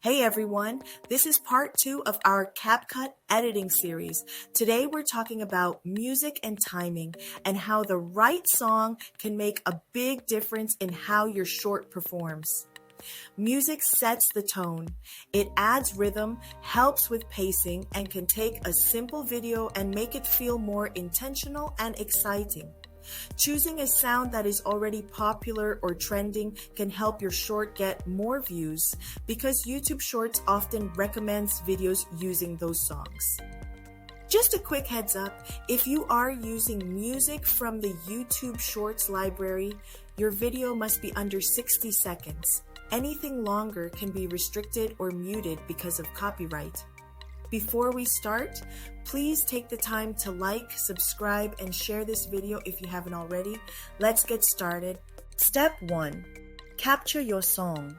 Hey everyone, this is part 2 of our CapCut editing series. Today we're talking about music and timing and how the right song can make a big difference in how your short performs. Music sets the tone. It adds rhythm, helps with pacing, and can take a simple video and make it feel more intentional and exciting. Choosing a sound that is already popular or trending can help your short get more views because YouTube Shorts often recommends videos using those songs. Just a quick heads up, if you are using music from the YouTube Shorts library, your video must be under 60 seconds. Anything longer can be restricted or muted because of copyright. Before we start, please take the time to like, subscribe, and share this video if you haven't already. Let's get started. Step 1. Capture your song.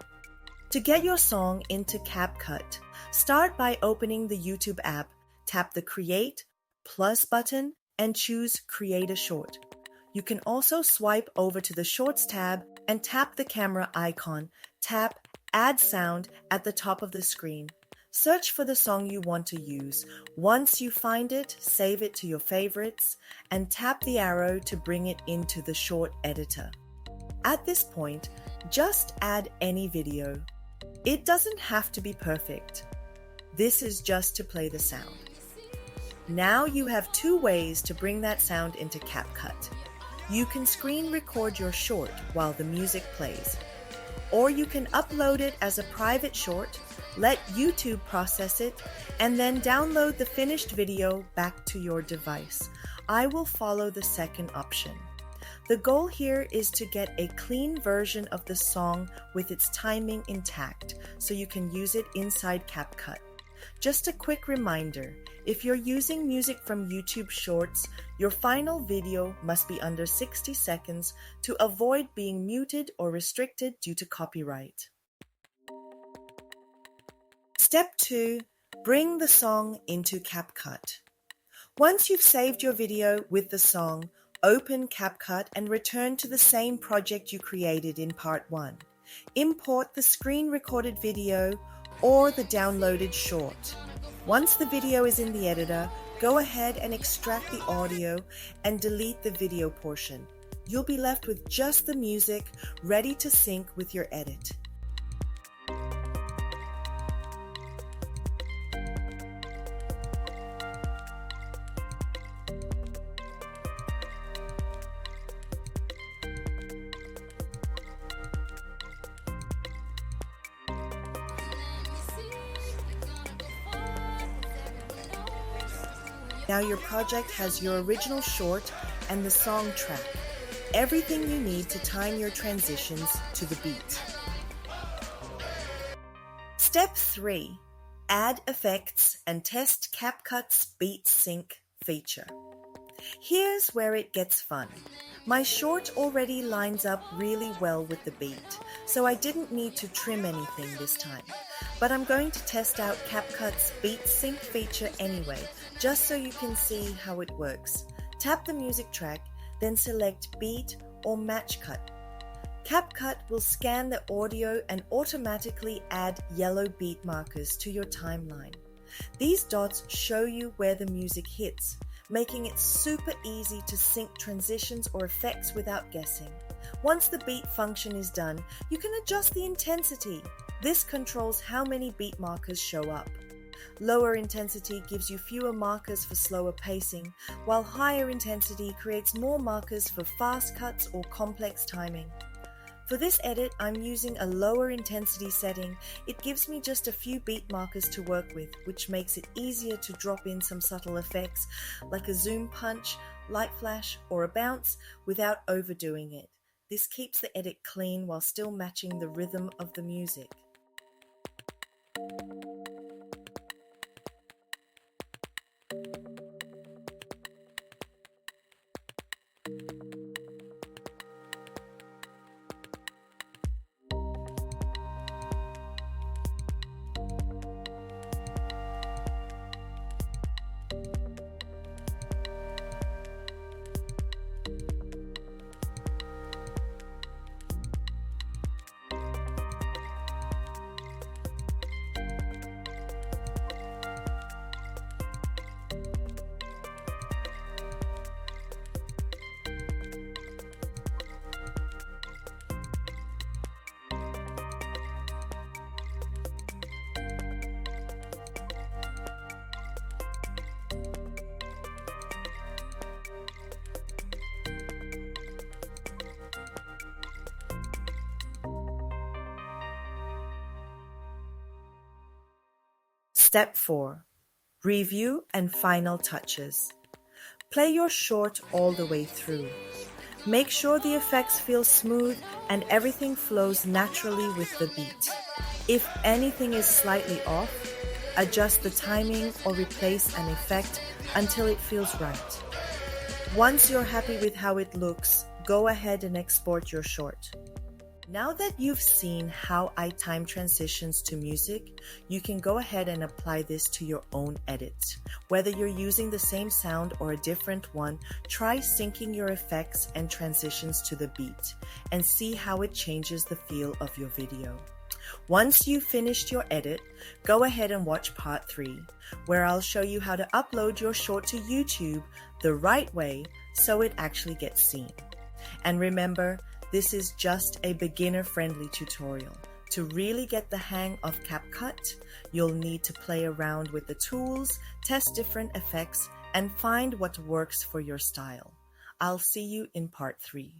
To get your song into CapCut, start by opening the YouTube app, tap the Create plus button, and choose Create a Short. You can also swipe over to the Shorts tab and tap the camera icon. Tap Add Sound at the top of the screen. Search for the song you want to use. Once you find it, save it to your favorites and tap the arrow to bring it into the short editor. At this point, just add any video. It doesn't have to be perfect. This is just to play the sound. Now you have 2 ways to bring that sound into CapCut. You can screen record your short while the music plays, or you can upload it as a private short, let YouTube process it, and then download the finished video back to your device. I will follow the second option. The goal here is to get a clean version of the song with its timing intact so you can use it inside CapCut. Just a quick reminder, if you're using music from YouTube Shorts, your final video must be under 60 seconds to avoid being muted or restricted due to copyright. Step 2. Bring the song into CapCut. Once you've saved your video with the song, open CapCut and return to the same project you created in part 1. Import the screen recorded video or the downloaded short. Once the video is in the editor, go ahead and extract the audio and delete the video portion. You'll be left with just the music ready to sync with your edit. Now your project has your original short and the song track, everything you need to time your transitions to the beat. Step 3. Add effects and test CapCut's Beat Sync feature. Here's where it gets fun. My short already lines up really well with the beat, so I didn't need to trim anything this time. But I'm going to test out CapCut's Beat Sync feature anyway, just so you can see how it works. Tap the music track, then select Beat or Match Cut. CapCut will scan the audio and automatically add yellow beat markers to your timeline. These dots show you where the music hits, making it super easy to sync transitions or effects without guessing. Once the beat function is done, you can adjust the intensity. This controls how many beat markers show up. Lower intensity gives you fewer markers for slower pacing, while higher intensity creates more markers for fast cuts or complex timing. For this edit, I'm using a lower intensity setting. It gives me just a few beat markers to work with, which makes it easier to drop in some subtle effects like a zoom punch, light flash, or a bounce without overdoing it. This keeps the edit clean while still matching the rhythm of the music. Step 4. Review and final touches. Play your short all the way through. Make sure the effects feel smooth and everything flows naturally with the beat. If anything is slightly off, adjust the timing or replace an effect until it feels right. Once you're happy with how it looks, go ahead and export your short. Now that you've seen how I time transitions to music, you can go ahead and apply this to your own edits. Whether you're using the same sound or a different one, try syncing your effects and transitions to the beat and see how it changes the feel of your video. Once you've finished your edit, go ahead and watch part 3, where I'll show you how to upload your short to YouTube the right way so it actually gets seen. And remember, this is just a beginner-friendly tutorial. To really get the hang of CapCut, you'll need to play around with the tools, test different effects, and find what works for your style. I'll see you in part 3.